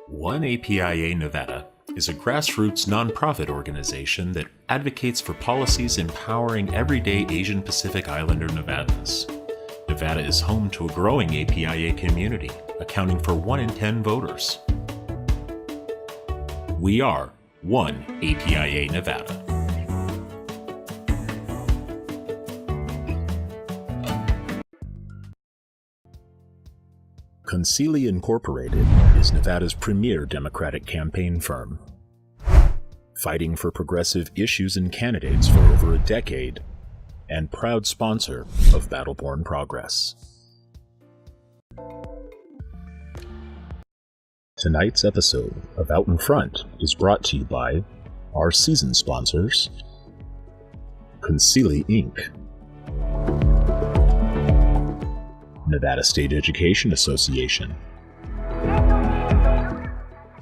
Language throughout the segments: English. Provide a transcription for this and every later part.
One APIA Nevada is a grassroots nonprofit organization that advocates for policies empowering everyday Asian Pacific Islander Nevadans. Nevada is home to a growing APIA community, accounting for 1 in 10 voters. We are One APIA Nevada. Concili Incorporated is Nevada's premier Democratic campaign firm. Fighting for progressive issues and candidates for over a decade, and proud sponsor of Battle-Born Progress. Tonight's episode of Out in Front is brought to you by our season sponsors, Concili Inc., Nevada State Education Association,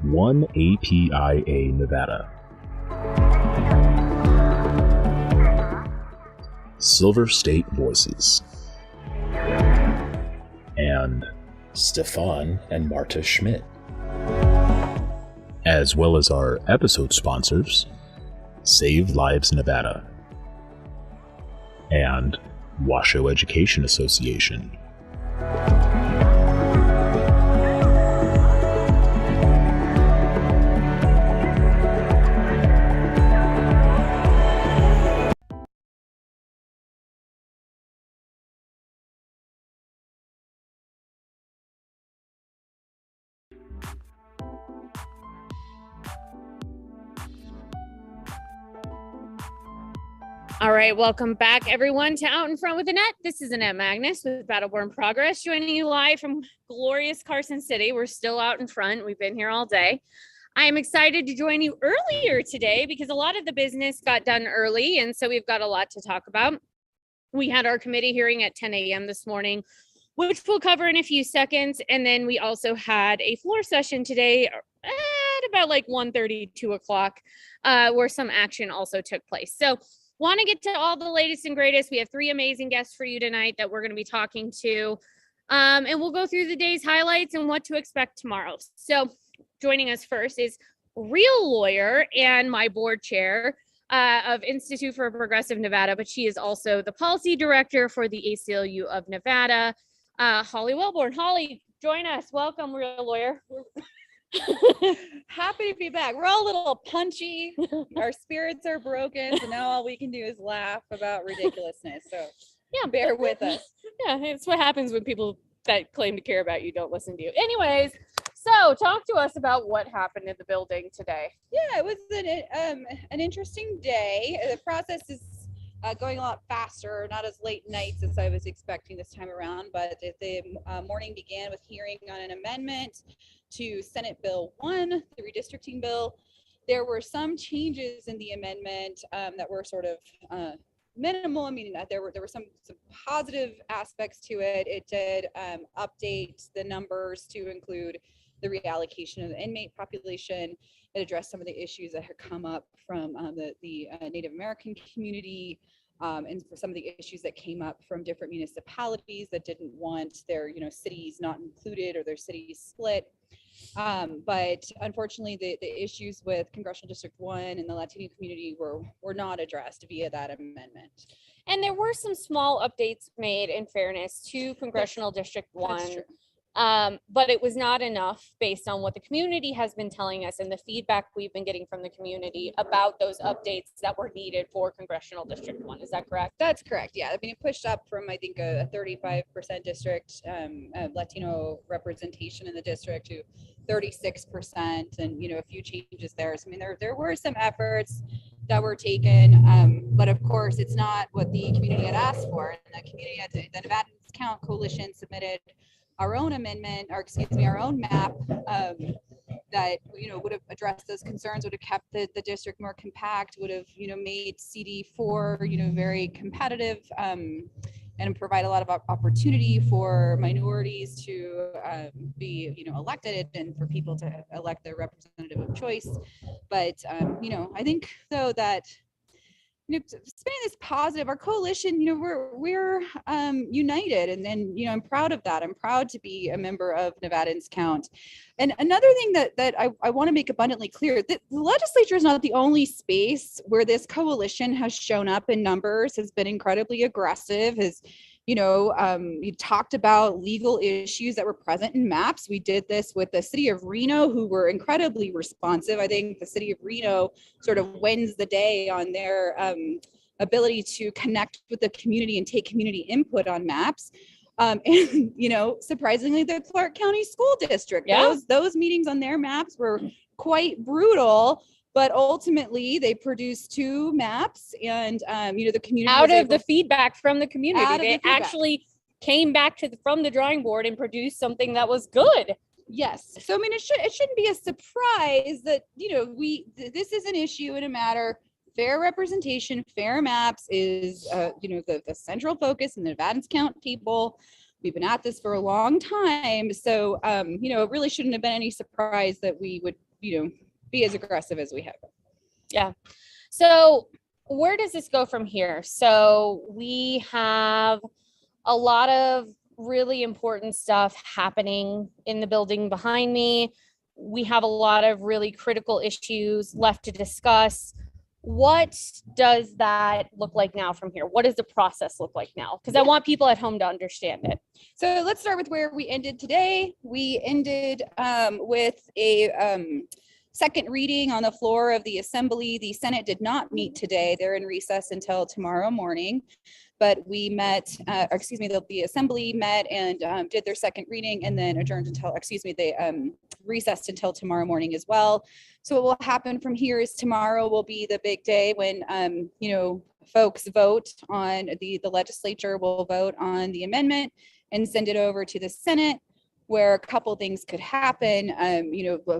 One APIA Nevada, Silver State Voices, and Stefan and Marta Schmidt, as well as our episode sponsors, Save Lives Nevada and Washoe Education Association. All right, welcome back, everyone, to Out in Front with Annette. This is Annette Magnus with Battle-Born Progress, joining you live from glorious Carson City. We're still out in front. We've been here all day. I am excited to join you earlier today because a lot of the business got done early, and so we've got a lot to talk about. We had our committee hearing at 10 a.m. this morning, which we'll cover in a few seconds, and then we also had a floor session today at about like 1:30, 2 o'clock, where some action also took place. So want to get to all the latest and greatest. We have 3 amazing guests for you tonight that we're going to be talking to. And we'll go through the day's highlights and what to expect tomorrow. So joining us first is real lawyer and my board chair of Institute for Progressive Nevada, but she is also the policy director for the ACLU of Nevada, Holly Wellborn. Holly, join us. Welcome, real lawyer. Happy to be back. We're all a little punchy. Our spirits are broken. So now all we can do is laugh about ridiculousness. So Yeah, bear with us. Yeah, it's what happens when people that claim to care about you don't listen to you. Anyways, so talk to us about what happened in the building today. Yeah, it was an interesting day. The process is going a lot faster, not as late nights as I was expecting this time around, but the morning began with hearing on an amendment to Senate Bill 1, the redistricting bill. There were some changes in the amendment that were sort of minimal. I mean, there were some positive aspects to it. It did update the numbers to include the reallocation of the inmate population. It addressed some of the issues that had come up from the Native American community, and for some of the issues that came up from different municipalities that didn't want their cities not included or their cities split. But unfortunately, the issues with Congressional District 1 and the Latino community were not addressed via that amendment. And there were some small updates made, in fairness, to Congressional District 1. That's true. But it was not enough based on what the community has been telling us and the feedback we've been getting from the community about those updates that were needed for Congressional District 1. Is that correct? That's correct. Yeah. I mean, it pushed up from, I think, a 35% district Latino representation in the district to 36%, and, a few changes there. So, I mean, there were some efforts that were taken, but of course, it's not what the community had asked for. And the community, the Nevada Count Coalition submitted our own amendment, or excuse me, our own map that would have addressed those concerns, would have kept the district more compact, would have made CD4 very competitive, and provide a lot of opportunity for minorities to be elected and for people to elect their representative of choice. But I think though that spinning this positive, our coalition, we're united, and then I'm proud of that. I'm proud to be a member of Nevadans Count. And another thing that I want to make abundantly clear, that the legislature is not the only space where this coalition has shown up in numbers, has been incredibly aggressive, has you talked about legal issues that were present in maps. We did this with the city of Reno, who were incredibly responsive. I think the city of Reno sort of wins the day on their ability to connect with the community and take community input on maps. And surprisingly, the Clark County School District, those meetings on their maps were quite brutal. But ultimately, they produced 2 maps, and the community out of the feedback from the community, they actually came back from the drawing board and produced something that was good. Yes. So it shouldn't be a surprise that this is an issue and a matter. Fair representation, fair maps is the central focus, and the Nevadans Count people. We've been at this for a long time, so it really shouldn't have been any surprise that we would be as aggressive as we have. Yeah. So where does this go from here? So we have a lot of really important stuff happening in the building behind me. We have a lot of really critical issues left to discuss. What does that look like now from here? What does the process look like now? Because I want people at home to understand it. So let's start with where we ended today. We ended with a second reading on the floor of the Assembly. The Senate did not meet today. They're in recess until tomorrow morning. But we met, the Assembly met and did their second reading, and then adjourned until, they recessed until tomorrow morning as well. So what will happen from here is tomorrow will be the big day when, folks vote on the legislature will vote on the amendment and send it over to the Senate, where a couple things could happen.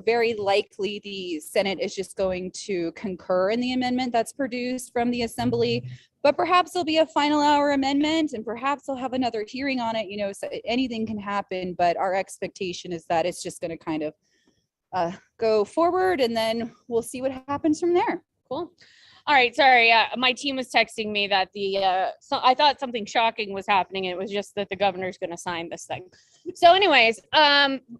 Very likely the Senate is just going to concur in the amendment that's produced from the Assembly, but perhaps there'll be a final hour amendment, and perhaps they'll have another hearing on it. So anything can happen, but our expectation is that it's just going to kind of go forward, and then we'll see what happens from there. Cool. All right, sorry. My team was texting me that I thought something shocking was happening. It was just that the governor's going to sign this thing. So anyways,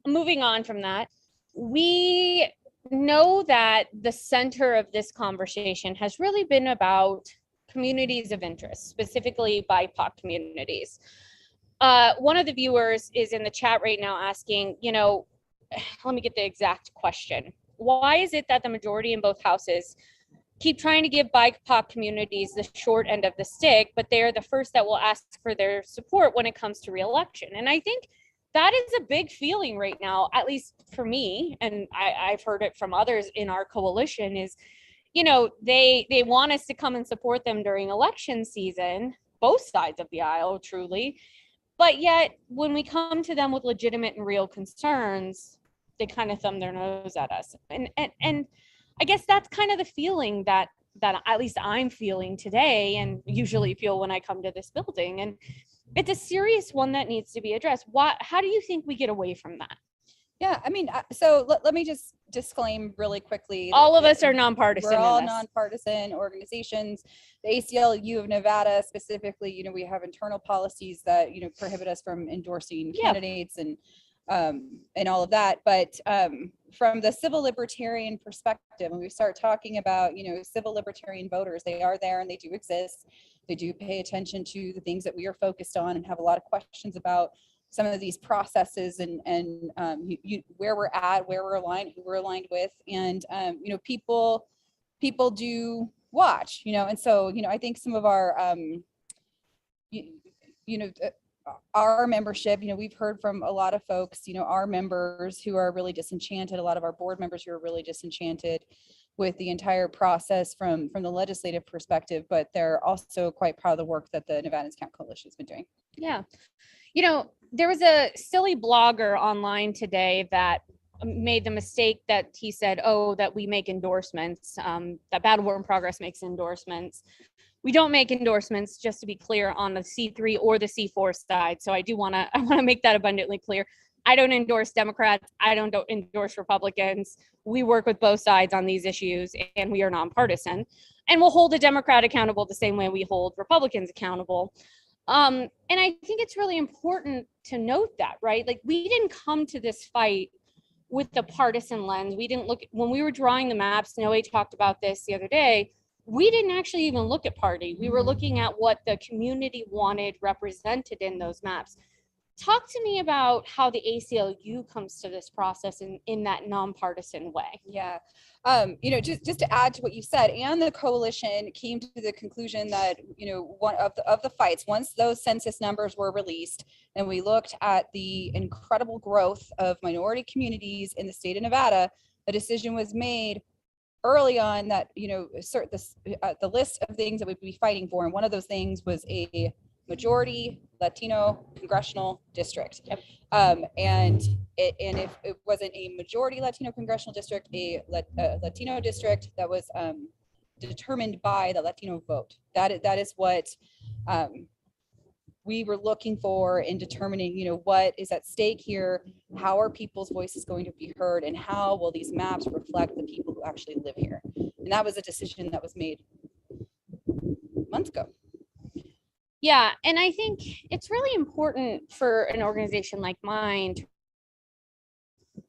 moving on from that, we know that the center of this conversation has really been about communities of interest, specifically BIPOC communities. One of the viewers is in the chat right now asking, let me get the exact question. Why is it that the majority in both houses keep trying to give BIPOC communities the short end of the stick, but they're the first that will ask for their support when it comes to re-election? And I think that is a big feeling right now, at least for me, and I've heard it from others in our coalition, is, they want us to come and support them during election season, both sides of the aisle, truly. But yet, when we come to them with legitimate and real concerns, they kind of thumb their nose at us. And I guess that's kind of the feeling that at least I'm feeling today, and usually feel when I come to this building. And it's a serious one that needs to be addressed. How do you think we get away from that? Yeah, so let me just disclaim really quickly. All of us are nonpartisan. We're all nonpartisan organizations. The ACLU of Nevada specifically, we have internal policies that, prohibit us from endorsing candidates and all of that. But from the civil libertarian perspective, when we start talking about, civil libertarian voters, they are there and they do exist. They do pay attention to the things that we are focused on and have a lot of questions about some of these processes and where we're at, where we're aligned, who we're aligned with. And, people do watch, and so, I think some of our, our membership, we've heard from a lot of folks, our members who are really disenchanted, a lot of our board members who are really disenchanted with the entire process from the legislative perspective, but they're also quite proud of the work that the Nevadans Count Coalition has been doing. Yeah. There was a silly blogger online today that made the mistake that he said, that we make endorsements, that Battle War in Progress makes endorsements. We don't make endorsements, just to be clear, on the C3 or the C4 side. So I want to make that abundantly clear. I don't endorse Democrats. I don't endorse Republicans. We work with both sides on these issues, and we are nonpartisan. And we'll hold a Democrat accountable the same way we hold Republicans accountable. And I think it's really important to note that, right? Like, we didn't come to this fight with the partisan lens. We didn't look, when we were drawing the maps, Noe talked about this the other day, we didn't actually even look at party. We were looking at what the community wanted represented in those maps. Talk to me about how the ACLU comes to this process in that nonpartisan way. Yeah. Just to add to what you said, and the coalition came to the conclusion that, one of the fights, once those census numbers were released, and we looked at the incredible growth of minority communities in the state of Nevada, a decision was made early on that, the list of things that we'd be fighting for. And one of those things was a majority Latino congressional district. Yep. And if it wasn't a majority Latino congressional district, a Latino district that was determined by the Latino vote. That is what we were looking for in determining, what is at stake here, how are people's voices going to be heard, and how will these maps reflect the people who actually live here. And that was a decision that was made months ago. Yeah, and I think it's really important for an organization like mine.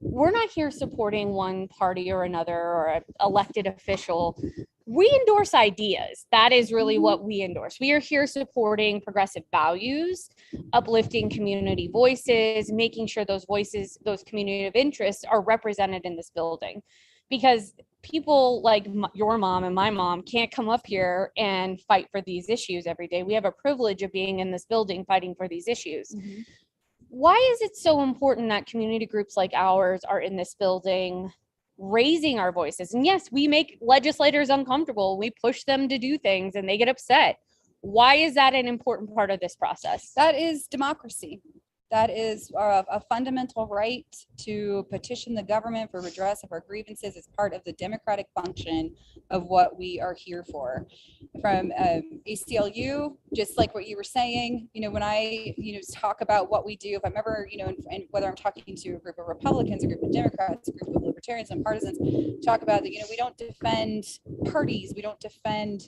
We're not here supporting one party or another or an elected official. We endorse ideas. That is really what we endorse. We are here supporting progressive values, uplifting community voices, making sure those voices, those community of interest are represented in this building. Because people like your mom and my mom can't come up here and fight for these issues every day. We have a privilege of being in this building fighting for these issues. Mm-hmm. Why is it so important that community groups like ours are in this building raising our voices? And yes, we make legislators uncomfortable. We push them to do things and they get upset. Why is that an important part of this process? That is democracy. That is a fundamental right to petition the government for redress of our grievances as part of the democratic function of what we are here for. From ACLU, just like what you were saying, when I, talk about what we do, if I'm ever, and whether I'm talking to a group of Republicans, a group of Democrats, a group of libertarians and partisans, talk about that, we don't defend parties, we don't defend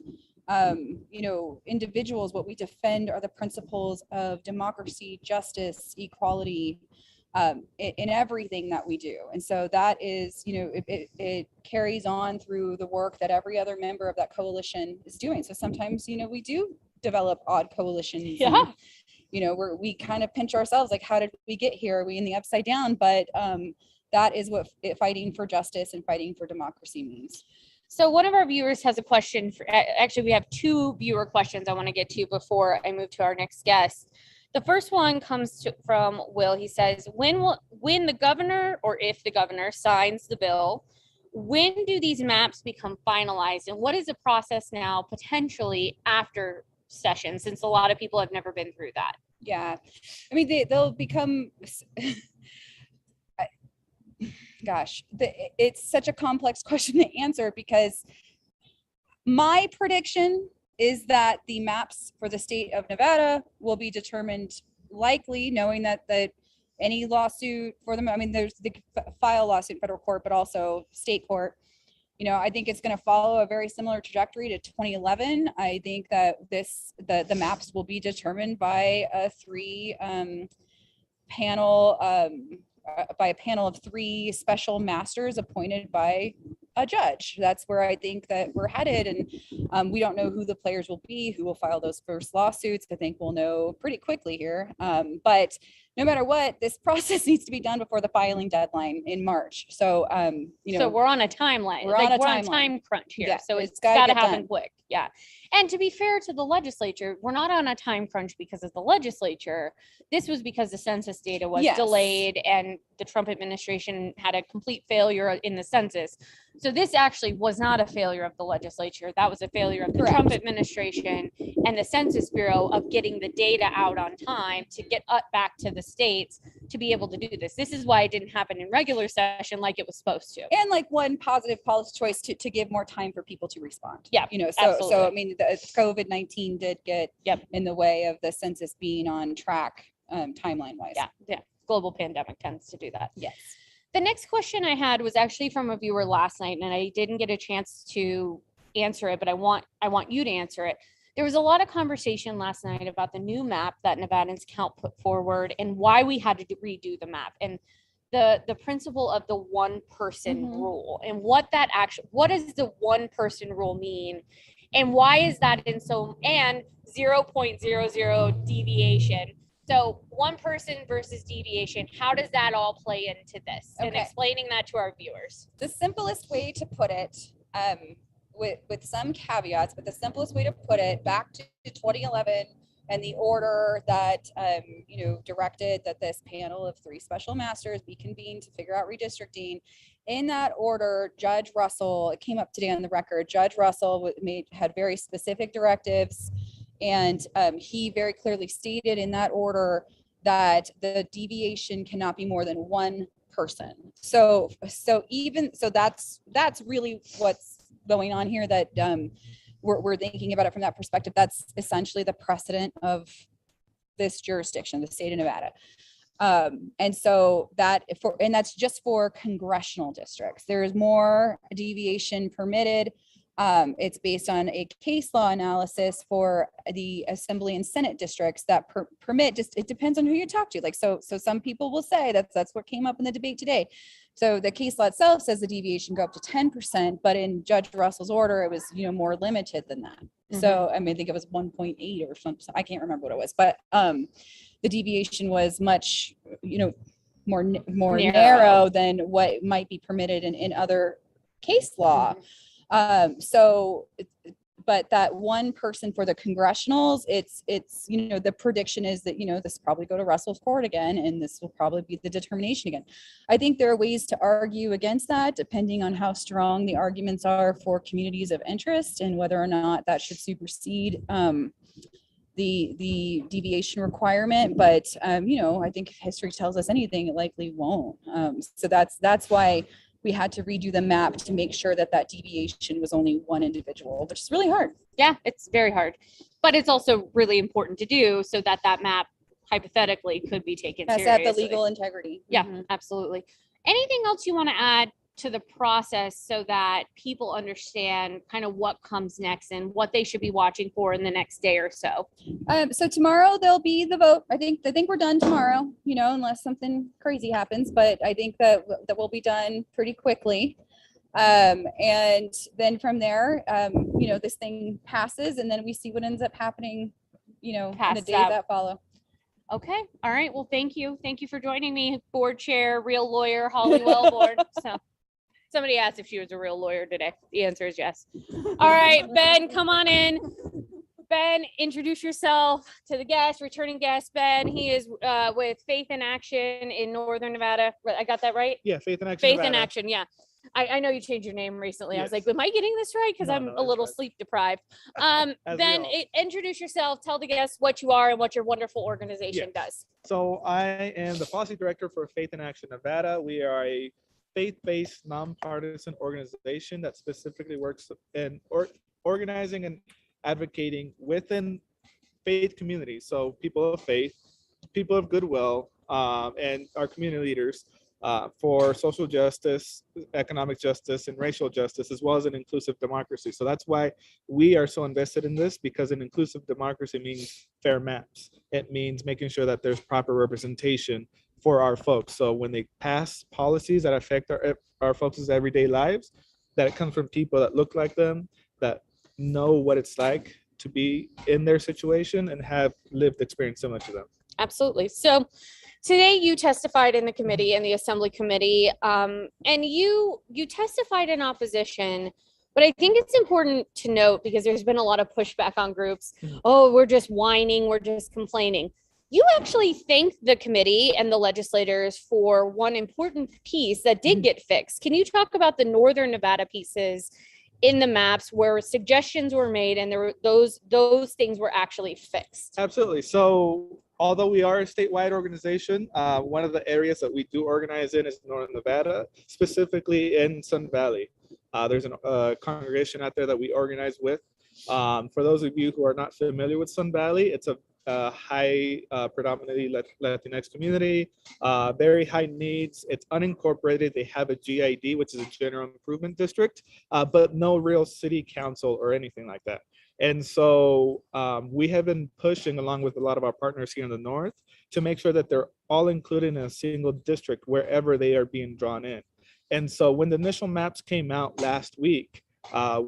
individuals. What we defend are the principles of democracy, justice, equality, in everything that we do. And so that is, it carries on through the work that every other member of that coalition is doing. So sometimes, we do develop odd coalitions. Yeah. And, we kind of pinch ourselves, like, how did we get here? Are we in the upside down? But that is what fighting for justice and fighting for democracy means. So one of our viewers has a question. Actually, we have two viewer questions I want to get to before I move to our next guest. The first one comes from Will. He says, when the governor, or if the governor signs the bill, when do these maps become finalized? And what is the process now potentially after session, since a lot of people have never been through that? Yeah, I mean, they'll become... Gosh, it's such a complex question to answer, because my prediction is that the maps for the state of Nevada will be determined likely, knowing that any lawsuit for them, there's the file lawsuit in federal court, but also state court. I think it's going to follow a very similar trajectory to 2011. I think that the maps will be determined by a panel of three special masters appointed by a judge. That's where I think that we're headed. And we don't know who the players will be, who will file those first lawsuits. I think we'll know pretty quickly here. But no matter what, this process needs to be done before the filing deadline in March. So, so we're on a timeline. We're on a time crunch here. Yeah, so it's got to happen quick. Yeah. And to be fair to the legislature, we're not on a time crunch because of the legislature. This was because the census data was delayed and the Trump administration had a complete failure in the census. So this actually was not a failure of the legislature. That was a failure of the Trump administration and the Census Bureau of getting the data out on time to get back to the states to be able to do this. This is why it didn't happen in regular session like it was supposed to. And like one positive policy choice to give more time for people to respond. Yeah, so I mean, the COVID-19 did get in the way of the census being on track timeline wise. Yeah. Global pandemic tends to do that. Yes. The next question I had was actually from a viewer last night, and I didn't get a chance to answer it, but I want you to answer it. There was a lot of conversation last night about the new map that Nevadans Count put forward and why we had to redo the map, and the principle of the one person rule, and what does the one person rule mean, and why is that and 0.00 deviation. So one person versus deviation, how does that all play into this? And explaining that to our viewers. The simplest way to put it, with some caveats, but the simplest way to put it, back to 2011 and the order that directed that this panel of 3 special masters be convened to figure out redistricting. In that order, Judge Russell, it came up today on the record, Judge Russell had very specific directives, and he very clearly stated in that order that the deviation cannot be more than one person. So that's really what's going on here, that we're thinking about it from that perspective. That's essentially the precedent of this jurisdiction, the state of Nevada. And so that's just for congressional districts. There's more deviation permitted. It's based on a case law analysis for the Assembly and Senate districts that permit, it depends on who you talk to. Like, so some people will say that's what came up in the debate today. So the case law itself says the deviation go up to 10%, but in Judge Russell's order, it was, more limited than that. So, I think it was 1.8 or something. I can't remember what it was, but the deviation was much, more narrow than what might be permitted in other case law. But that one person for the congressionals, it's the prediction is that this will probably go to Russell's court again, and this will probably be the determination again. I think there are ways to argue against that, depending on how strong the arguments are for communities of interest and whether or not that should supersede the deviation requirement. But I think if history tells us anything, it likely won't. So that's why we had to redo the map to make sure that deviation was only one individual, which is really hard. Yeah, it's very hard, but it's also really important to do so that map hypothetically could be taken seriously. That's at the legal integrity. Yeah, absolutely. Anything else you want to add to the process so that people understand kind of what comes next and what they should be watching for in the next day or so? So tomorrow there'll be the vote. I think we're done tomorrow, unless something crazy happens, but I think that will be done pretty quickly. And then from there, this thing passes, and then we see what ends up happening, in the days that follow. Okay. All right. Well, thank you. Thank you for joining me, board chair, real lawyer, Holly Wellborn. So somebody asked if she was a real lawyer today. The answer is yes. All right, Ben, come on in. Ben, introduce yourself to the guest, returning guest, Ben. He is with Faith in Action in Northern Nevada. I got that right? Yeah, Faith in Action. Faith Nevada. in Action, yeah. I know you changed your name recently. Yes. I was like, am I getting this right? Because I'm a little sleep deprived. Ben, introduce yourself. Tell the guests what you are and what your wonderful organization does. So I am the policy director for Faith in Action Nevada. We are a faith-based, nonpartisan organization that specifically works in organizing and advocating within faith communities. So people of faith, people of goodwill, and our community leaders for social justice, economic justice, and racial justice, as well as an inclusive democracy. So that's why we are so invested in this, because an inclusive democracy means fair maps. It means making sure that there's proper representation for our folks. So when they pass policies that affect our folks' everyday lives, that it comes from people that look like them, that know what it's like to be in their situation and have lived experience similar to them. Absolutely. So today you testified in the committee, in the Assembly Committee, and you testified in opposition. But I think it's important to note, because there's been a lot of pushback on groups. Oh, we're just whining, we're just complaining. You actually thanked the committee and the legislators for one important piece that did get fixed. Can you talk about the Northern Nevada pieces in the maps where suggestions were made and there were those things were actually fixed? Absolutely. So although we are a statewide organization, one of the areas that we do organize in is Northern Nevada, specifically in Sun Valley. There's a congregation out there that we organize with. For those of you who are not familiar with Sun Valley, it's a high predominantly Latinx community, very high needs. It's unincorporated. They have a GID, which is a general improvement district, but no real city council or anything like that. And so we have been pushing along with a lot of our partners here in the north to make sure that they're all included in a single district wherever they are being drawn in. And so when the initial maps came out last week,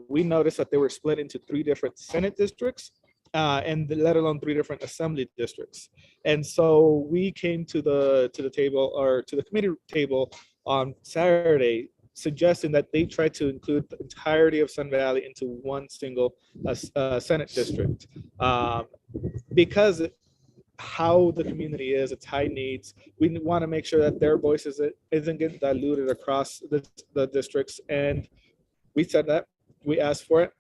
we noticed that they were split into 3 different Senate districts, and let alone 3 different assembly districts. And so we came to the table, or to the committee table on Saturday, suggesting that they try to include the entirety of Sun Valley into one single Senate district, because how the community is, its high needs. We want to make sure that their voices isn't getting diluted across the districts, and we said that. We asked for it.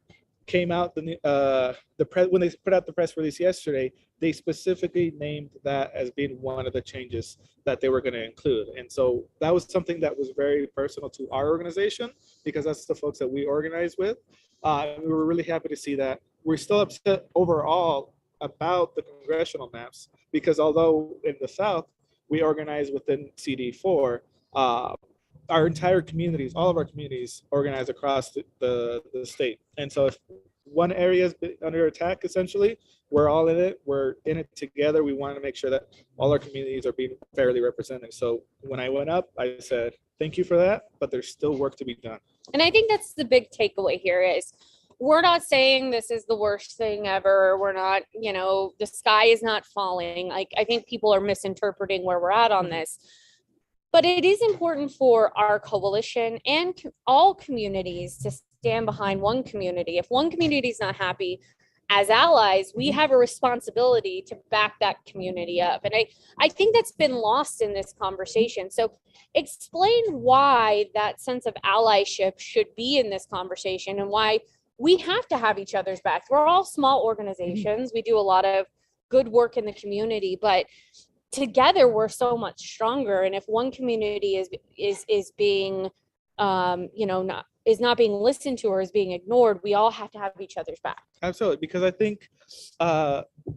Came out when they put out the press release yesterday, they specifically named that as being one of the changes that they were going to include. And so that was something that was very personal to our organization, because that's the folks that we organize with. We were really happy to see that. We're still upset overall about the congressional maps, because although in the South, we organize within CD4, our entire communities, all of our communities organize across the state. And so if one area is under attack, essentially, we're all in it. We're in it together. We want to make sure that all our communities are being fairly represented. So when I went up, I said, thank you for that, but there's still work to be done. And I think that's the big takeaway here is we're not saying this is the worst thing ever. We're not, the sky is not falling. Like, I think people are misinterpreting where we're at on this. But it is important for our coalition and all communities to stand behind one community. If one community is not happy, as allies, we have a responsibility to back that community up. And I think that's been lost in this conversation. So explain why that sense of allyship should be in this conversation and why we have to have each other's backs. We're all small organizations. We do a lot of good work in the community, but together we're so much stronger. And if one community is being not being listened to or is being ignored, we all have to have each other's back. Absolutely, because I think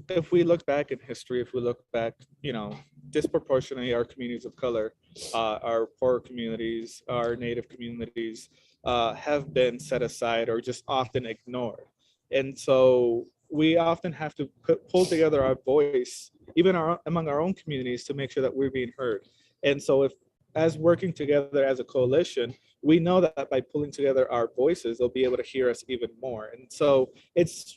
if we look back in history, if we look back, disproportionately our communities of color, our poor communities, our Native communities have been set aside or just often ignored. And so we often have to pull together our voice, even among our own communities, to make sure that we're being heard. And so as working together as a coalition, we know that by pulling together our voices, they'll be able to hear us even more. And so it's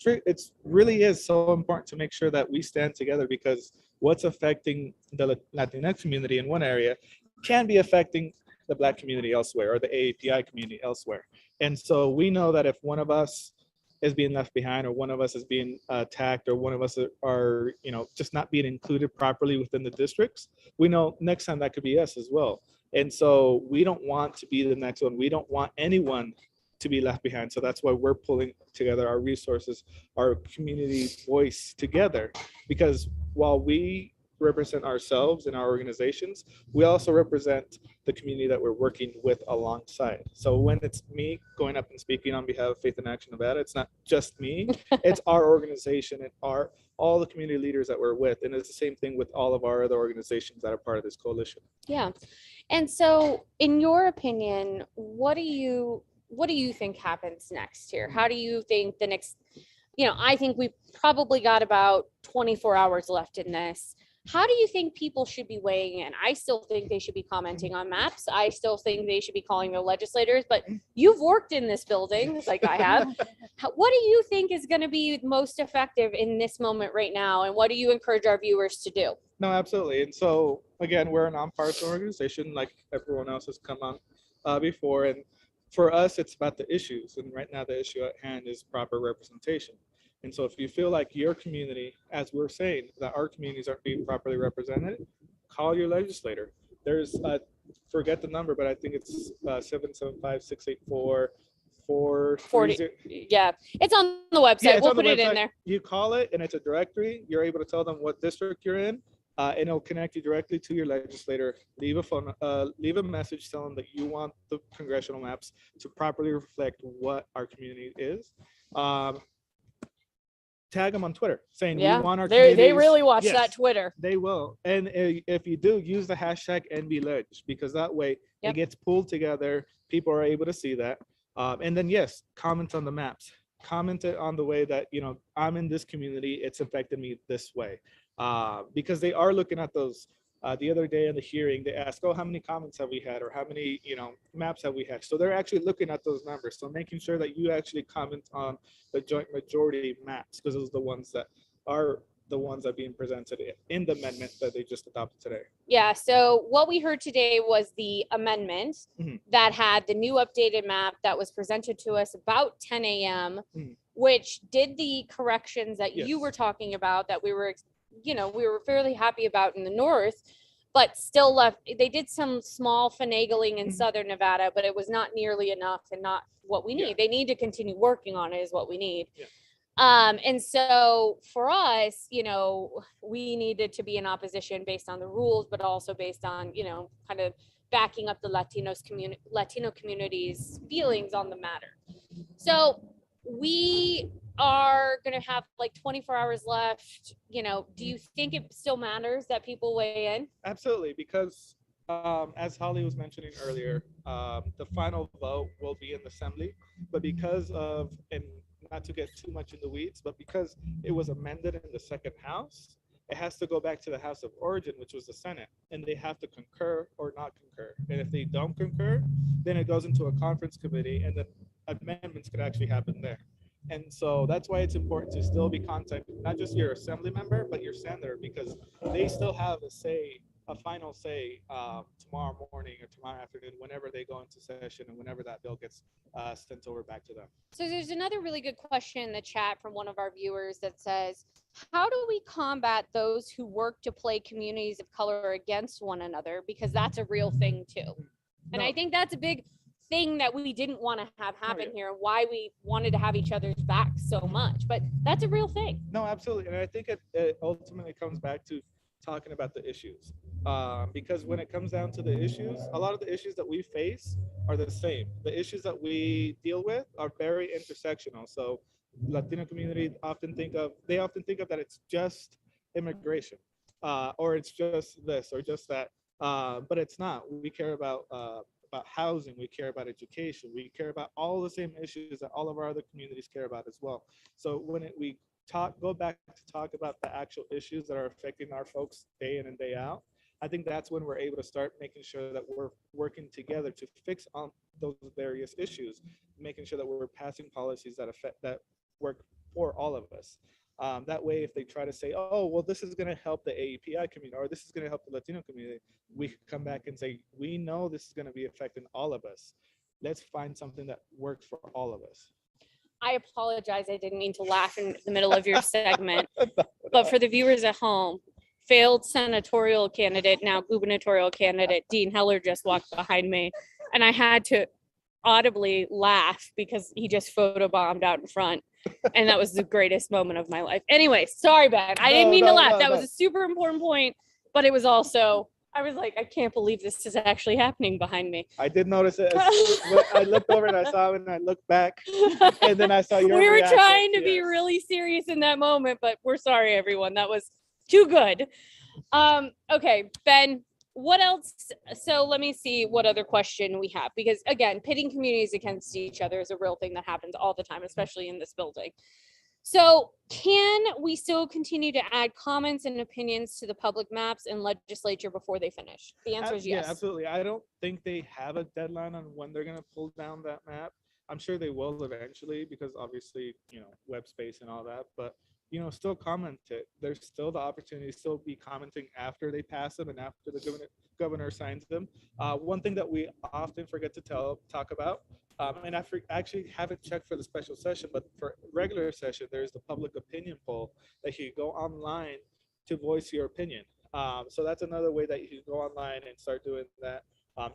really is so important to make sure that we stand together, because what's affecting the Latinx community in one area can be affecting the Black community elsewhere, or the AAPI community elsewhere. And so we know that if one of us is being left behind, or one of us is being attacked, or one of us are just not being included properly within the districts, we know next time that could be us as well. And so we don't want to be the next one. We don't want anyone to be left behind. So that's why we're pulling together our resources, our community voice together, because while we represent ourselves and our organizations, we also represent the community that we're working with alongside. So when it's me going up and speaking on behalf of Faith in Action Nevada, it's not just me, it's our organization and all the community leaders that we're with. And it's the same thing with all of our other organizations that are part of this coalition. Yeah. And so in your opinion, what do you think happens next here? How do you think the next, I think we've probably got about 24 hours left in this. How do you think people should be weighing in? I still think they should be commenting on maps. I still think they should be calling their legislators, but you've worked in this building like I have. What do you think is going to be most effective in this moment right now? And what do you encourage our viewers to do? No, absolutely. And so again, we're a nonpartisan organization like everyone else has come on before. And for us, it's about the issues. And right now the issue at hand is proper representation. And so if you feel like your community, as we're saying, that our communities aren't being properly represented, call your legislator. There's, forget the number, but I think it's 775-684-430. Yeah, it's on the website. Yeah, we'll put it in there. You call it and it's a directory. You're able to tell them what district you're in, and it'll connect you directly to your legislator. Leave a message telling them that you want the congressional maps to properly reflect what our community is. tag them on Twitter saying Yeah, we want our they communities. really watch Yes, that Twitter. They will. And if you do, use the hashtag NBLedge, because that way Yep. it gets pulled together. People are able to see that. And then, yes, comment on the maps. Comment it on the way that, you know, I'm in this community. It's affected me this way. Because they are looking at those. The other day in the hearing, they asked, oh, how many comments have we had, or how many, you know, maps have we had? So they're actually looking at those numbers. So making sure that you actually comment on the joint majority maps, because those are the ones that are the ones that are being presented in the amendment that they just adopted today. Yeah, so what we heard today was the amendment that had the new updated map that was presented to us about 10 a.m., which did the corrections that you were talking about, that we were, you know, we were fairly happy about in the north, but still left, they did some small finagling in Southern Nevada, but it was not nearly enough and not what we need. They need to continue working on it is what we need. And so for us, you know, we needed to be in opposition based on the rules, but also based on, you know, kind of backing up the Latino community's feelings on the matter. So we are going to have like 24 hours left. You know, do you think it still matters that people weigh in? Absolutely, because as Holly was mentioning earlier, the final vote will be in the assembly, but because of, and not to get too much in the weeds, but because it was amended in the second house, it has to go back to the house of origin, which was the Senate, and they have to concur or not concur. And if they don't concur, then it goes into a conference committee, and then amendments could actually happen there. And so that's why it's important to still be contacting not just your assembly member, but your senator, because they still have a say, a final say tomorrow morning or tomorrow afternoon, whenever they go into session and whenever that bill gets sent over back to them. So there's another really good question in the chat from one of our viewers that says, how do we combat those who work to play communities of color against one another? Because that's a real thing too. And I think that's a big thing that we didn't want to have happen here, and why we wanted to have each other's back so much, but that's a real thing. No, absolutely. And I think it ultimately comes back to talking about the issues, because when it comes down to the issues, a lot of the issues that we face are the same. The issues that we deal with are very intersectional. So Latino community often think of that it's just immigration, or it's just this or just that, but it's not. We care about housing, we care about education, we care about all the same issues that all of our other communities care about as well. So when we go back to talk about the actual issues that are affecting our folks day in and day out, I think that's when we're able to start making sure that we're working together to fix on those various issues, making sure that we're passing policies that work for all of us. That way, if they try to say, oh, well, this is going to help the AEPI community, or this is going to help the Latino community, we can come back and say, we know this is going to be affecting all of us. Let's find something that works for all of us. I apologize. I didn't mean to laugh in the middle of your segment, but for the viewers at home, failed senatorial candidate, now gubernatorial candidate, Dean Heller just walked behind me, and I had to audibly laugh because he just photobombed out in front. And that was the greatest moment of my life. Anyway, sorry, Ben. I didn't mean to laugh. That was a super important point, but it was also, I was like, I can't believe this is actually happening behind me. I did notice it. I looked over and I saw it, and I looked back, and then I saw your We were reaction. trying to be really serious in that moment, but we're sorry, everyone. That was too good. Okay, Ben, what else? So let me see what other question we have, because again, pitting communities against each other is a real thing that happens all the time, especially in this building. So can we still continue to add comments and opinions to the public maps and legislature before they finish? The answer is yes. Yeah, absolutely. I don't think they have a deadline on when they're going to pull down that map. I'm sure they will eventually, because obviously, you know, web space and all that, but you know, still comment it. There's still the opportunity to still be commenting after they pass them and after the governor signs them. One thing that we often forget to talk about, and I actually haven't checked for the special session, but for regular session, there's the public opinion poll that you go online to voice your opinion. So that's another way that you can go online and start doing that.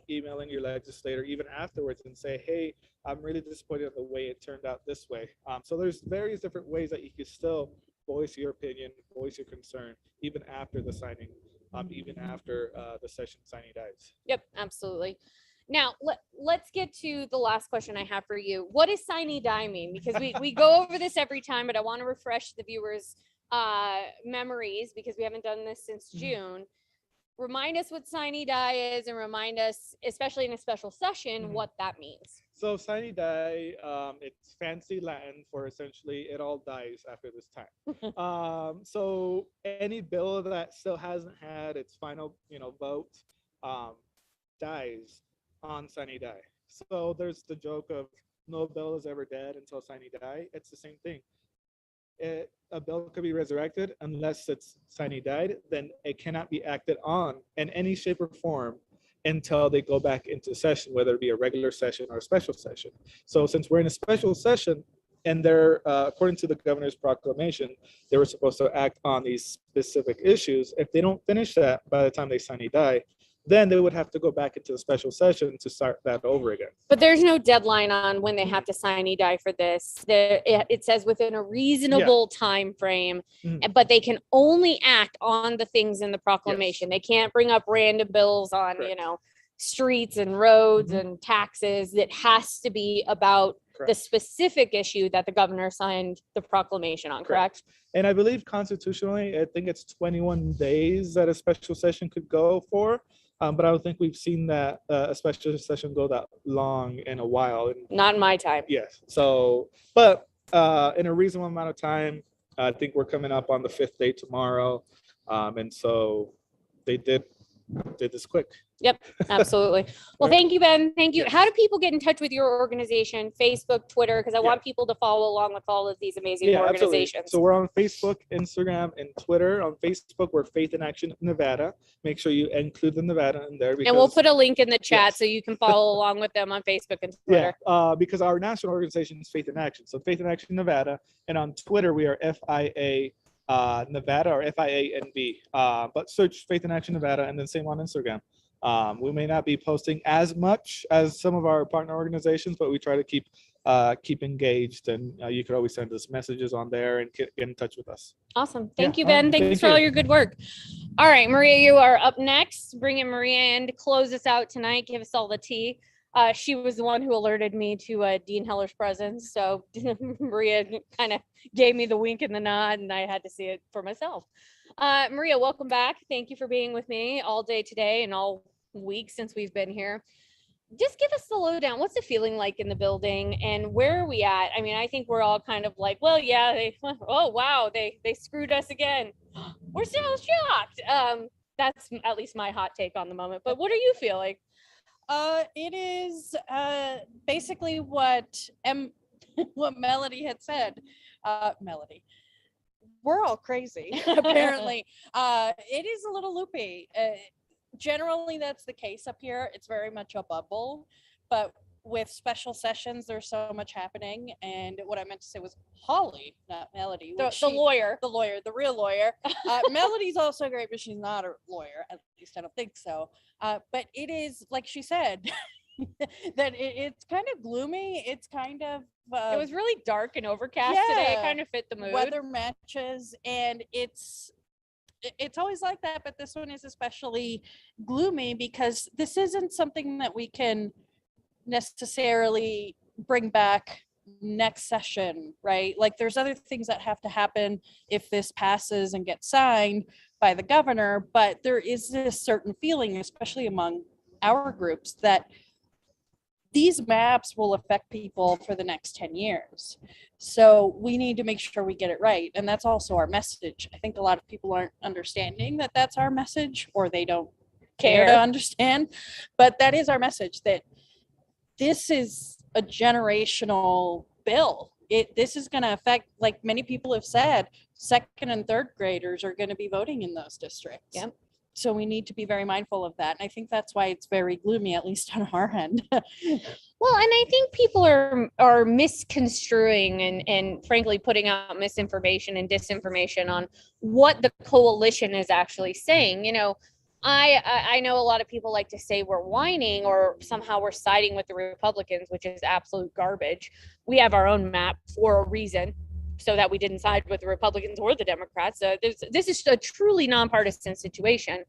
Emailing your legislator even afterwards and say, hey, I'm really disappointed in the way it turned out this way. So there's various different ways that you can still voice your opinion, voice your concern, even after the signing, even after the session signing dies. Yep, absolutely. Now, let's get to the last question I have for you. What does sine die mean? Because we go over this every time, but I want to refresh the viewers' memories because we haven't done this since June. Remind us what sine die is and remind us, especially in a special session, what that means. So sine die, it's fancy Latin for essentially it all dies after this time. So any bill that still hasn't had its final, vote, dies on sine die. So there's the joke of no bill is ever dead until sine die. It's the same thing. A bill could be resurrected unless it's sine died, then it cannot be acted on in any shape or form until they go back into session, whether it be a regular session or a special session. So since we're in a special session, and they're, according to the governor's proclamation, they were supposed to act on these specific issues. If they don't finish that by the time they sine die, then they would have to go back into the special session to start that over again. But there's no deadline on when they have to sine die for this. It says within a reasonable time frame, but they can only act on the things in the proclamation. They can't bring up random bills on, streets and roads and taxes. It has to be about the specific issue that the governor signed the proclamation on, correct? And I believe constitutionally, I think it's 21 days that a special session could go for. But I don't think we've seen that a special session go that long in a while. Not in my time. Yes. So, but in a reasonable amount of time, I think we're coming up on the 5th day tomorrow. And so they did this quick. Yep, absolutely. Well, thank you, Ben. Thank you. How do people get in touch with your organization? Facebook, Twitter, because I want people to follow along with all of these amazing organizations. Absolutely. So we're on Facebook, Instagram, and Twitter. On Facebook, we're Faith in Action Nevada. Make sure you include the Nevada in there. And we'll put a link in the chat so you can follow along with them on Facebook and Twitter. Because our national organization is Faith in Action. So Faith in Action Nevada. And on Twitter, we are FIA Nevada or FIANV. But search Faith in Action Nevada and then same on Instagram. We may not be posting as much as some of our partner organizations, but we try to keep engaged, and you could always send us messages on there and get in touch with us. Awesome. Thank you, Ben. Thanks for all your good work. All right, Maria, you are up next. Bring in Maria in to close us out tonight. Give us all the tea. She was the one who alerted me to Dean Heller's presence. So Maria kind of gave me the wink and the nod, and I had to see it for myself. Maria, welcome back. Thank you for being with me all day today and all week since we've been here. Just give us the lowdown. What's the feeling like in the building and where are we at? I mean, I think we're all kind of like, well, yeah, they screwed us again. We're still shocked. That's at least my hot take on the moment. But what are you feeling? It is basically what Melody had said. Melody, we're all crazy, apparently. It is a little loopy. Generally, that's the case up here. It's very much a bubble, but with special sessions, there's so much happening. And what I meant to say was Holly, not Melody. The lawyer, the real lawyer. Melody's also great, but she's not a lawyer. At least I don't think so. But it is, like she said, that it's kind of gloomy. It's kind of it was really dark and overcast today. It kind of fit the mood. Weather matches, and it's always like that, but this one is especially gloomy because this isn't something that we can necessarily bring back next session, right? Like there's other things that have to happen if this passes and gets signed by the governor, but there is this certain feeling, especially among our groups, that these maps will affect people for the next 10 years. So we need to make sure we get it right. And that's also our message. I think a lot of people aren't understanding that that's our message, or they don't care to understand, but that is our message, that this is a generational bill. This is going to affect, like many people have said, second and third graders are going to be voting in those districts. Yep. So we need to be very mindful of that. And I think that's why it's very gloomy, at least on our end. Well, and I think people are misconstruing and frankly putting out misinformation and disinformation on what the coalition is actually saying. You know, I know a lot of people like to say we're whining or somehow we're siding with the Republicans, which is absolute garbage. We have our own map for a reason, so that we didn't side with the Republicans or the Democrats. This is a truly nonpartisan situation.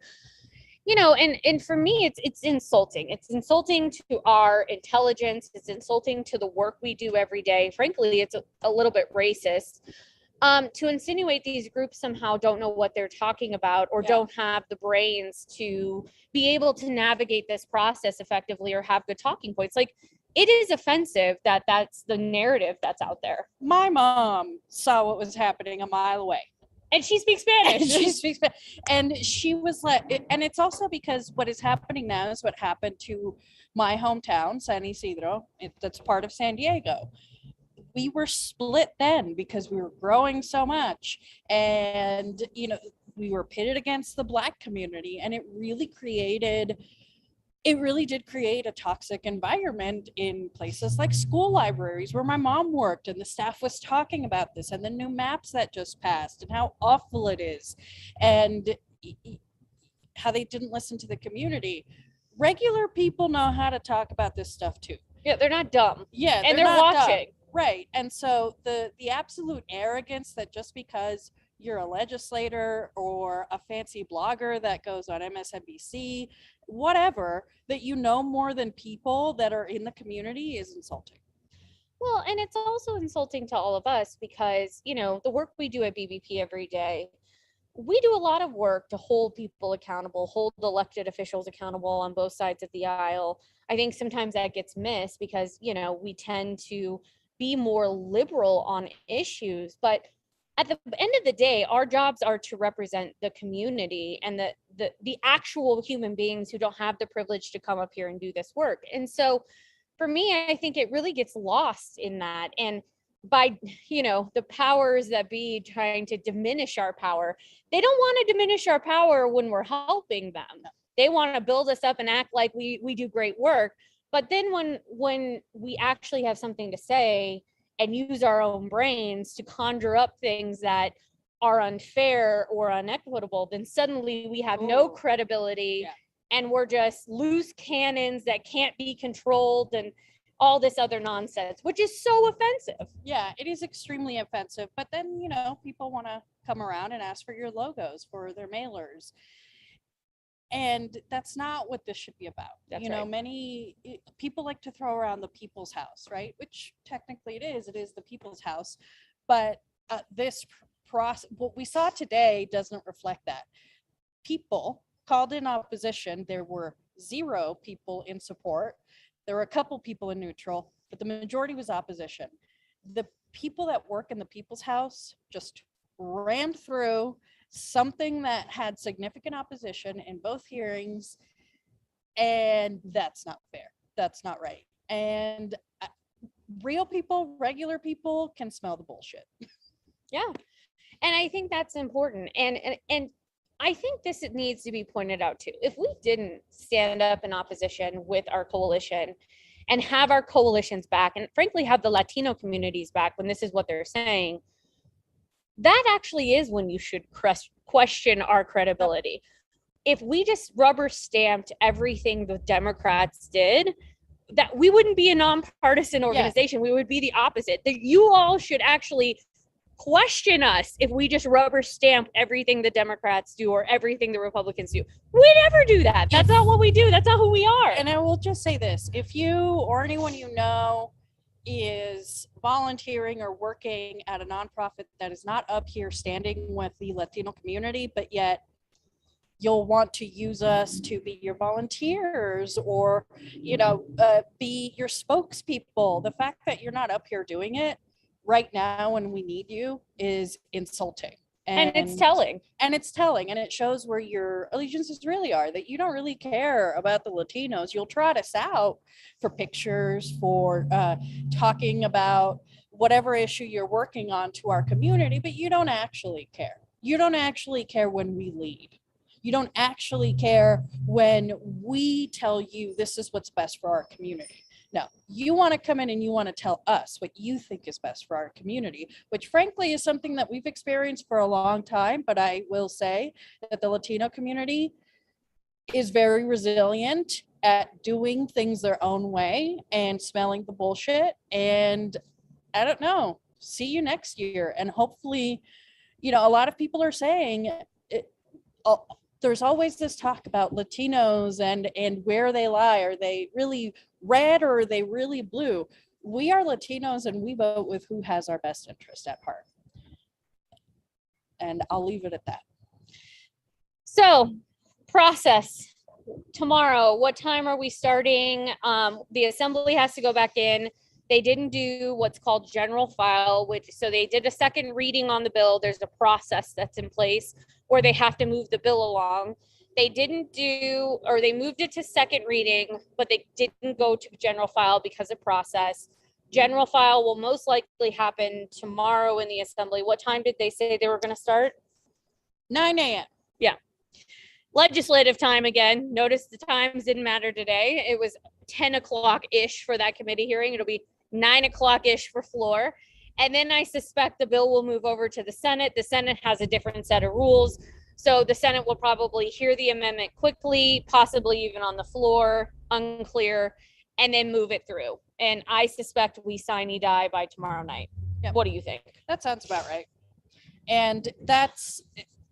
and for me, it's insulting. It's insulting to our intelligence. It's insulting to the work we do every day. Frankly, it's a little bit racist. To insinuate these groups somehow don't know what they're talking about or don't have the brains to be able to navigate this process effectively or have good talking points. Like, it is offensive that that's the narrative that's out there. My mom saw what was happening a mile away. And she speaks Spanish. And she was like, and it's also because what is happening now is what happened to my hometown, San Isidro. That's part of San Diego. We were split then because we were growing so much, and we were pitted against the Black community, and it really did create a toxic environment in places like school libraries where my mom worked, and the staff was talking about this and the new maps that just passed and how awful it is and how they didn't listen to the community. Regular people know how to talk about this stuff too. Yeah, they're not dumb. Yeah, and they're watching. Dumb. Right. And so the absolute arrogance that just because you're a legislator or a fancy blogger that goes on MSNBC, whatever, that you know more than people that are in the community is insulting. Well, and it's also insulting to all of us because, the work we do at BBP every day, we do a lot of work to hold people accountable, hold elected officials accountable on both sides of the aisle. I think sometimes that gets missed because, we tend to be more liberal on issues, but at the end of the day, our jobs are to represent the community and the actual human beings who don't have the privilege to come up here and do this work. And so for me, I think it really gets lost in that. And by, the powers that be trying to diminish our power, they don't want to diminish our power when we're helping them. They want to build us up and act like we do great work. But then when we actually have something to say and use our own brains to conjure up things that are unfair or inequitable, then suddenly we have no credibility and we're just loose cannons that can't be controlled and all this other nonsense, which is so offensive. Yeah, it is extremely offensive. But then, people want to come around and ask for your logos for their mailers. And that's not what this should be about. That's right. Many people like to throw around the people's house, right? Which technically it is the people's house. But this process, what we saw today doesn't reflect that. People called in opposition. There were 0 people in support. There were a couple people in neutral, but the majority was opposition. The people that work in the people's house just rammed through something that had significant opposition in both hearings, and that's not fair. That's not right. And real people, regular people can smell the bullshit. Yeah. And I think that's important. And I think this needs to be pointed out too. If we didn't stand up in opposition with our coalition and have our coalitions back, and frankly have the Latino communities back when this is what they're saying, that actually is when you should question our credibility. If we just rubber stamped everything the Democrats did, that we wouldn't be a nonpartisan organization. We would be the opposite. That you all should actually question us if we just rubber stamp everything the Democrats do or everything the Republicans do. We never do that. That's not what we do. That's not who we are. And I will just say this. If you or anyone is volunteering or working at a nonprofit that is not up here standing with the Latino community, but yet you'll want to use us to be your volunteers or, be your spokespeople. The fact that you're not up here doing it right now when we need you is insulting. And it's telling. And it's telling. And it shows where your allegiances really are, that you don't really care about the Latinos. You'll trot us out for pictures, for talking about whatever issue you're working on to our community, but you don't actually care. You don't actually care when we lead. You don't actually care when we tell you this is what's best for our community. No, you want to come in and you want to tell us what you think is best for our community, which frankly is something that we've experienced for a long time. But I will say that the Latino community is very resilient at doing things their own way and smelling the bullshit. And I don't know, see you next year. And hopefully, a lot of people are saying there's always this talk about Latinos and where they lie. Are they really red or are they really blue? We are Latinos and we vote with who has our best interest at heart. And I'll leave it at that. So, process tomorrow. What time are we starting? The assembly has to go back in. They didn't do what's called general file, so they did a second reading on the bill. There's a process that's in place where they have to move the bill along. They didn't do, or they moved it to second reading, but they didn't go to general file because of process. General file will most likely happen tomorrow in the assembly. What time did they say they were going to start? 9 a.m. Yeah. Legislative time again. Notice the times didn't matter today. It was 10 o'clock-ish for that committee hearing. It'll be 9 o'clock-ish for floor. And then I suspect the bill will move over to the Senate. The Senate has a different set of rules. So the Senate will probably hear the amendment quickly, possibly even on the floor, unclear, and then move it through. And I suspect we sine die by tomorrow night. Yep. What do you think? That sounds about right. And that's,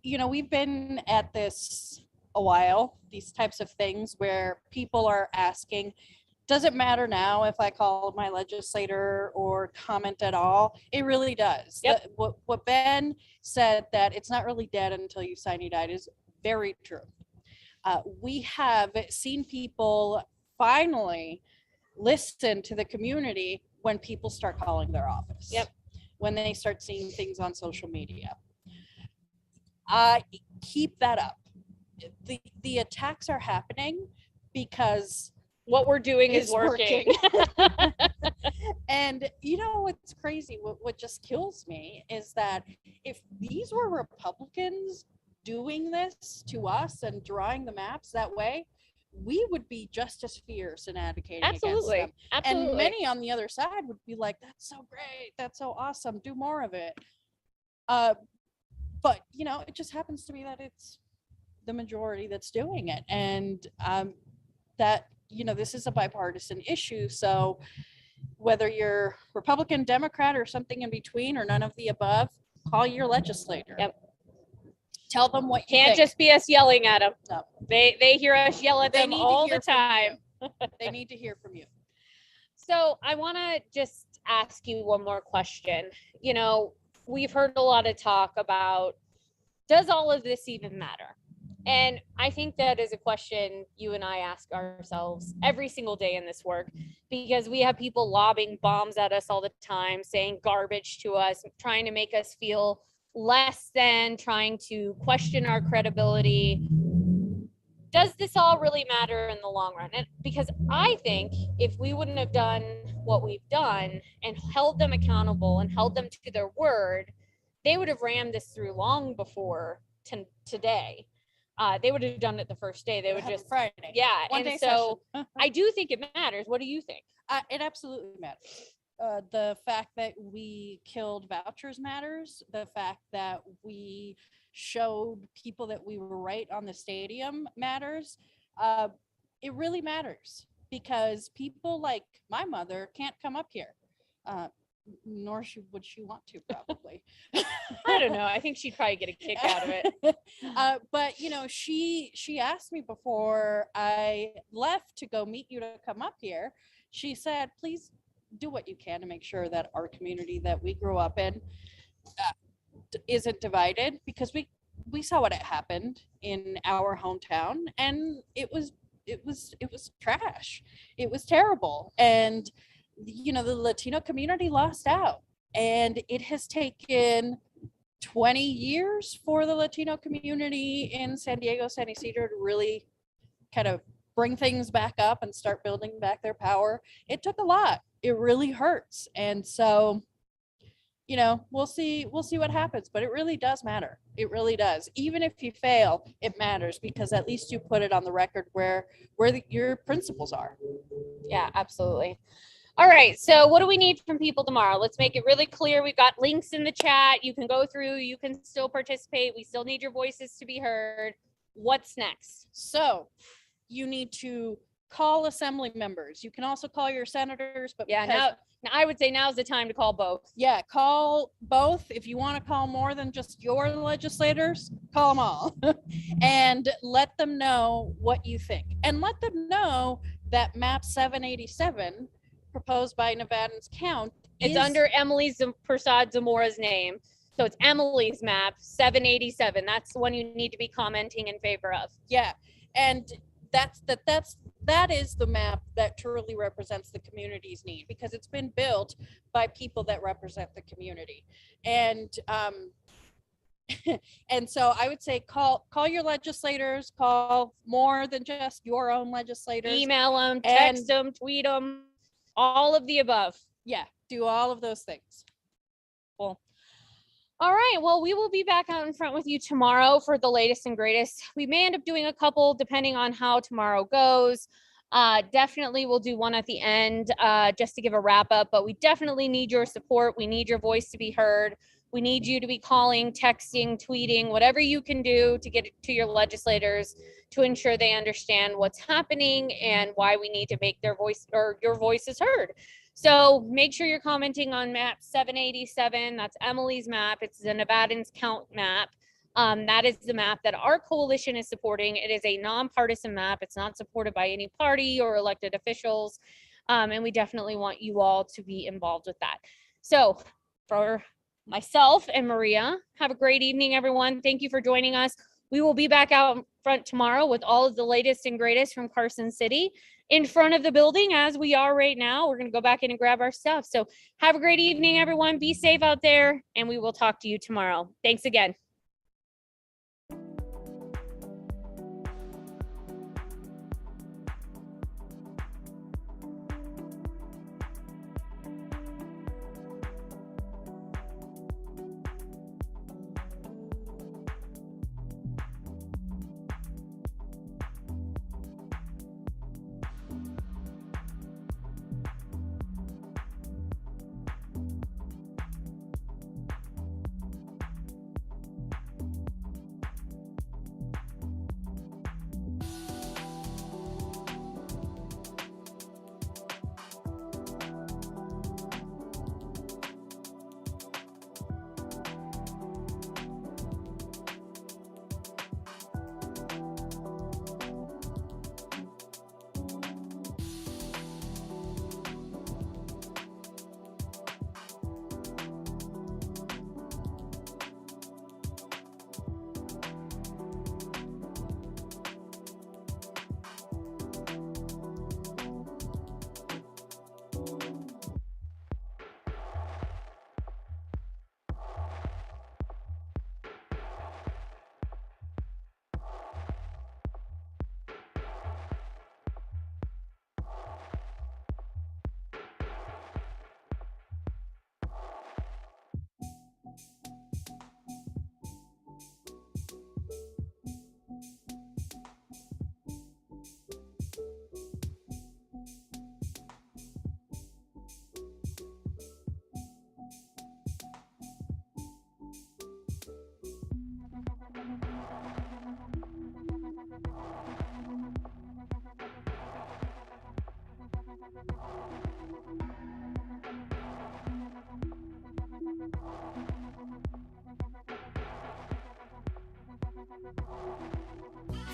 we've been at this a while, these types of things where people are asking, does it matter now if I call my legislator or comment at all? It really does. Yep. What Ben said, that it's not really dead until you sine die, is very true. We have seen people finally listen to the community when people start calling their office. Yep. When they start seeing things on social media. Keep that up. The attacks are happening because what we're doing is working. And what's crazy, what just kills me is that if these were Republicans doing this to us and drawing the maps that way, we would be just as fierce in advocating against them. Absolutely. And many on the other side would be like, that's so great, that's so awesome, do more of it. But it just happens to be that it's the majority that's doing it. And that this is a bipartisan issue. So whether you're Republican, Democrat, or something in between, or none of the above, call your legislator. Yep. Tell them what you can't think. just be us yelling at them. No. They hear us yell at them all the time. They need to hear from you. So I want to just ask you one more question. We've heard a lot of talk about, does all of this even matter? And I think that is a question you and I ask ourselves every single day in this work, because we have people lobbing bombs at us all the time, saying garbage to us, trying to make us feel less than, trying to question our credibility. Does this all really matter in the long run? And because I think if we wouldn't have done what we've done and held them accountable and held them to their word, they would have rammed this through long before today. They would have done it the first day. They would just Friday. Yeah. One and day so session. I do think it matters. What do you think? It absolutely matters. The fact that we killed vouchers matters. The fact that we showed people that we were right on the stadium matters. It really matters, because people like my mother can't come up here. Nor would she want to, probably. I don't know. I think she'd probably get a kick out of it. But she asked me before I left to go meet you to come up here. She said, please do what you can to make sure that our community that we grew up in isn't divided, because we saw what had happened in our hometown, and it was trash. It was terrible. And the Latino community lost out, and it has taken 20 years for the Latino community in San Diego, San Isidro to really kind of bring things back up and start building back their power. It took a lot. It really hurts. And so, we'll see what happens, but it really does matter. It really does. Even if you fail, it matters, because at least you put it on the record where your principles are. Yeah, absolutely. All right. So what do we need from people tomorrow? Let's make it really clear. We've got links in the chat. You can go through, you can still participate. We still need your voices to be heard. What's next? So you need to call assembly members. You can also call your senators, but Yeah, because- now I would say now's the time to call both. yeah, call both. If you want to call more than just your legislators, call them all and let them know what you think. And let them know that map 787 proposed by Nevadans Count It's is under Emily Prasad Zamora's name. So it's Emily's map, 787. That's the one you need to be commenting in favor of. yeah. And that is the map that truly represents the community's need, because it's been built by people that represent the community. And and so I would say call your legislators, call more than just your own legislators. Email them, text them, tweet them, all of the above. Yeah, do all of those things. Cool. All right. Well, we will be back out in front with you tomorrow for the latest and greatest. We may end up doing a couple depending on how tomorrow goes. Definitely we'll do one at the end just to give a wrap up, but we definitely need your support. We need your voice to be heard. We need you to be calling, texting, tweeting, whatever you can do to get it to your legislators to ensure they understand what's happening and why we need to make their voice or your voices heard. So make sure you're commenting on map 787. That's Emily's map. It's the Nevadans Count map. That is the map that our coalition is supporting. It is a nonpartisan map. It's not supported by any party or elected officials. And we definitely want you all to be involved with that. So for myself and Maria, have a great evening, everyone. Thank you for joining us. We will be back out front tomorrow with all of the latest and greatest from Carson City in front of the building as we are right now. We're going to go back in and grab our stuff. So have a great evening, everyone. Be safe out there, and we will talk to you tomorrow. Thanks again.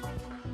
Thank you.